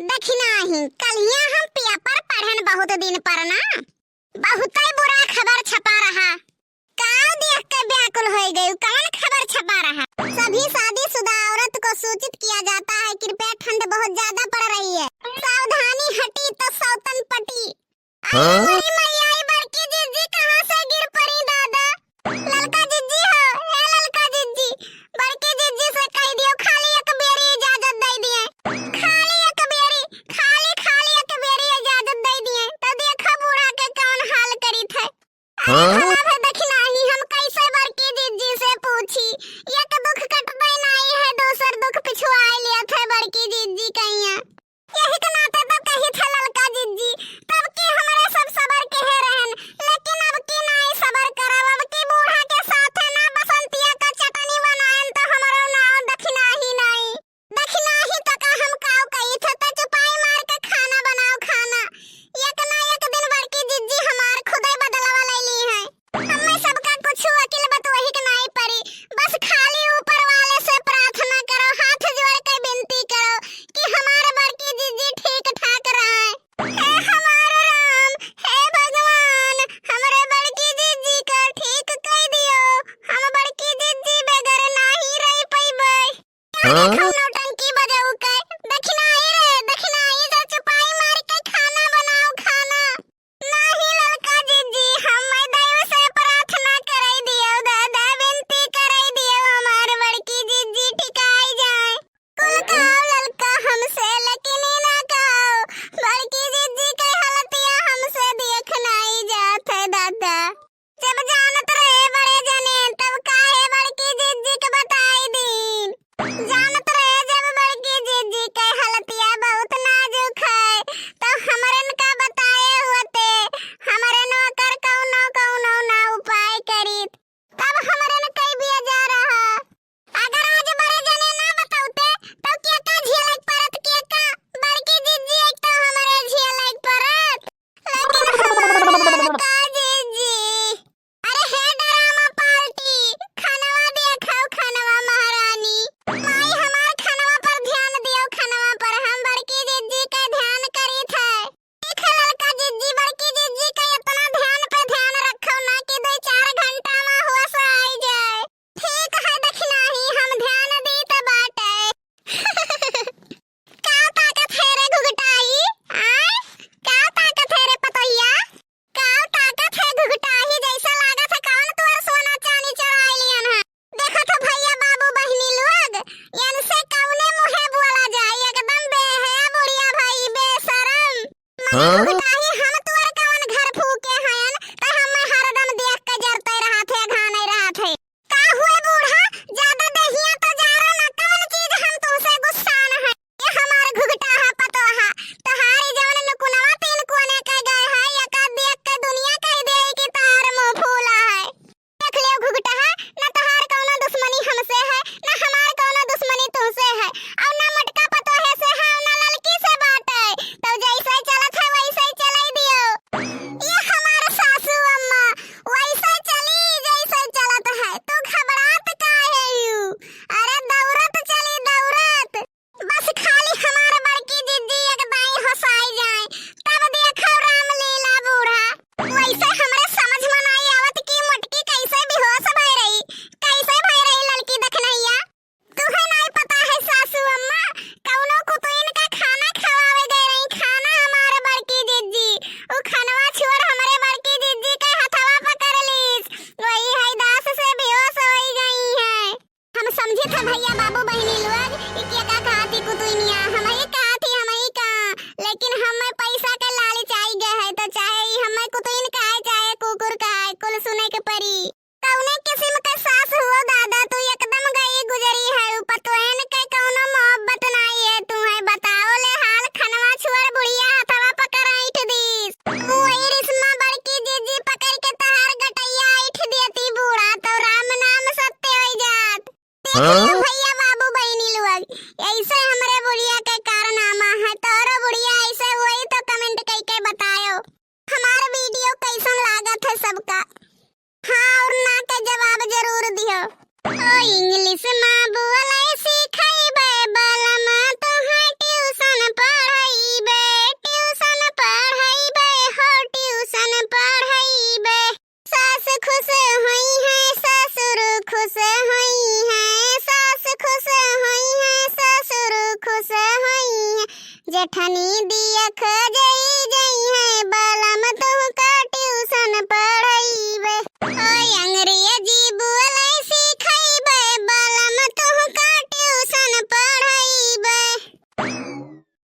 दखिनाही कलिया हम पेपर पढ़न बहुत दिन पर ना बहुत ही बुरा खबर छपा रहा। काल देख के व्याकुल हो गई। कौन खबर छपा रहा? सभी शादीशुदा औरत को सूचित किया जाता है कृपया ठंड बहुत ज्यादा पड़ रही है, सावधानी हटी तो सौतन पटी। मैया बड़की जिज्जी कहाँ से गिर पड़ी दादा? ललका जिज्जी हो, ए ललका जिज्जी, बड़की जिज्जी से कह दियो खाली एक बेरी इजाजत दे दिए, खाली एक बेरी इजाजत दे दिए तो देखो बूढ़ा के कौन हाल करी थे। दखिनाही हम कैसे बड़की जिज्जी से पूछी, एक दुख कटबे नहीं है दूसर दुख पिछुआई लिया थे बड़की जिज्जी कहिया। यही के नाते तो कही थे ललका जिज्जी तब की हमारे सब सबर कहे रहन, लेकिन अब की नहीं सबर करब। अब की बूढ़ा के साथ ना बसंतिया का चटनी बनाएन तो हमारो नाव दखिनाही नहीं। दखिनाही तो का हम काऊ कही थे तो चुपाई मार के खाना बनाओ खाना। एक ना एक दिन बड़की जिज्जी हमार खुदे बदलवा ले ली है। हमें सबका कुछ वकील बत वही के नहीं पड़ी, बस खाली ऊपर वाले से प्रार्थना करो, हाथ जोड़ के विनती करो कि हमारे बड़की जिज्जी ठीक ठाक रहे। हे हमारे राम, हे भगवान, हमारे बड़की जिज्जी को ठीक कर दियो। हम बड़की जिज्जी बगैर नहीं रह पैबै। नौटंकी बजाऊ के दखिनाई जो चुपाई मार के खाना बनाओ खाना। नहीं ललका जिज्जी हम दैव से प्रार्थना कराई दियो, दादा विनती कराई दियो हमार बड़की जिज्जी ठिकाई जाए। कुल कहो ललका हमसे लेकिन ना कहो बड़की जिज्जी के हालतिया हमसे देख नहीं जात है दादा। जब जानत रहे बड़े जने तब काहे बड़की जिज्जी के बताई दीन। जानत रहे जब बड़की जिज्जी के हालतिया बहुत नाजुक है तो हमरन का बताए होते, हमरे नौकर कौनो ना उपाय करीत तब हमरन कई बिया जा रहा। अगर आज बड़े जने ना बताउते तो क्या का झेलक परत, क्या का बड़की जिज्जी एक तो हमरे झेलक परत। लेकिन हमार ललका जिज्जी, अरे हे ड्रामा पार्टी, खानवा देखो खानवा महारानी, माई हमार खानवा पर ध्यान दियो, खानवा पर हम बड़की जिज्जी का ध्यान करी थे। ठीक है ललका जिज्जी, बड़की जिज्जी का इतना ध्यान पे ध्यान रखो ना कि 2-4 घंटा में होश आई जाए। ठीक है दखिनाही हम ध्यान दी तो बाटे। का ताकत है रे घुघटाई? का ताकत है रे पतोहिया? का ताकत है घुघटाही जैसा लागत है कौन तोर सोना चांदी चुराई लियन है। देखो तो भैया बाबू बहिनी लोग इनसे कौने मुहे बोला जाए, एकदम बेहया बुढ़िया भाई बेशरम। घुघटाही हम तोर कौन घर फूके हयन तो हम हरदम देख के जरते रहा थे घाने रहा थे। का हुए बूढ़ा ज्यादा दहिया तो जारो ना, कौन चीज हम तुमसे गुस्सान है। ये हमार घुघटाहा पतोहा तहारी जवन नुकुनवा 3 कोने के गए है, एका देख के दुनिया कह दे कि तहार मुंह फूला है। देख लियो घुघटाहा, ना तहार कौनो दुश्मनी हमसे है ना हमार कौनो दुश्मनी तुमसे है, और ना मटका पतोहे से है ना ललकी से बात है। तो जैसे चलत है वैसे चलाई दियो। ये हमार सासू अम्मा वैसे चली जैसे चलत है, तू घबरात काहे यू? अरे दौड़त चली दौड़त, बस खाली हमार बड़की जिज्जी एक दाई हंसाई जाए तब देखो रामलीला बूढ़ा। वैसे हमरे समझ में नहीं आवत कि मुटकी कैसे बेहोश भई रही, कैसे भई रही लड़की दखनैया। तुहे नहीं पता है सासू अम्मा, कौनो कुतुइन का खाना खवावे गए रही, खाना हमारे बड़की जिज्जी उ खानवा छोड़ हमरे बड़की जिज्जी के हथवा पकड़ लीस, वही है दास से बेहोश होई गई है। हम समझे थे भैया बाबू बहिनी लोग कि का कहती कुतुइनिया हमें कहती हमें का, लेकिन हमें पैसा के लालच आई गए है तो चाहे हमें कुतुइन कहे चाहे कुकुर कहे कुल सुने के परी। कौने किस्म के सास हो दादा, तू एकदम गई गुजरी है, ऊपर तोहन के कौनो मोहब्बत नहीं है। तुम्हें बताओ ले हाल खनवा छोड़ बुढ़िया हथवा पकड़ ऐठ दीस, वही रिश्मा बड़की जिज्जी पकड़ के तहार गटैया ऐठ देती बूढ़ा तो राम नाम सत्य हो जात। भैया बाबू बहिनी लोग ऐसे हमरे बुढ़िया के कारनामा है, तोरो बुढ़िया ऐसे वही तो कमेंट करके बतायो हमारा वीडियो कैसन लागत है सबका। हाँ और ना के जवाब जरूर दियो। ओ इंग्लिश माँ बोले सिखाई बाइबल माँ तो है ट्यूशन पढ़ाई जेठनी दिया खजई जई है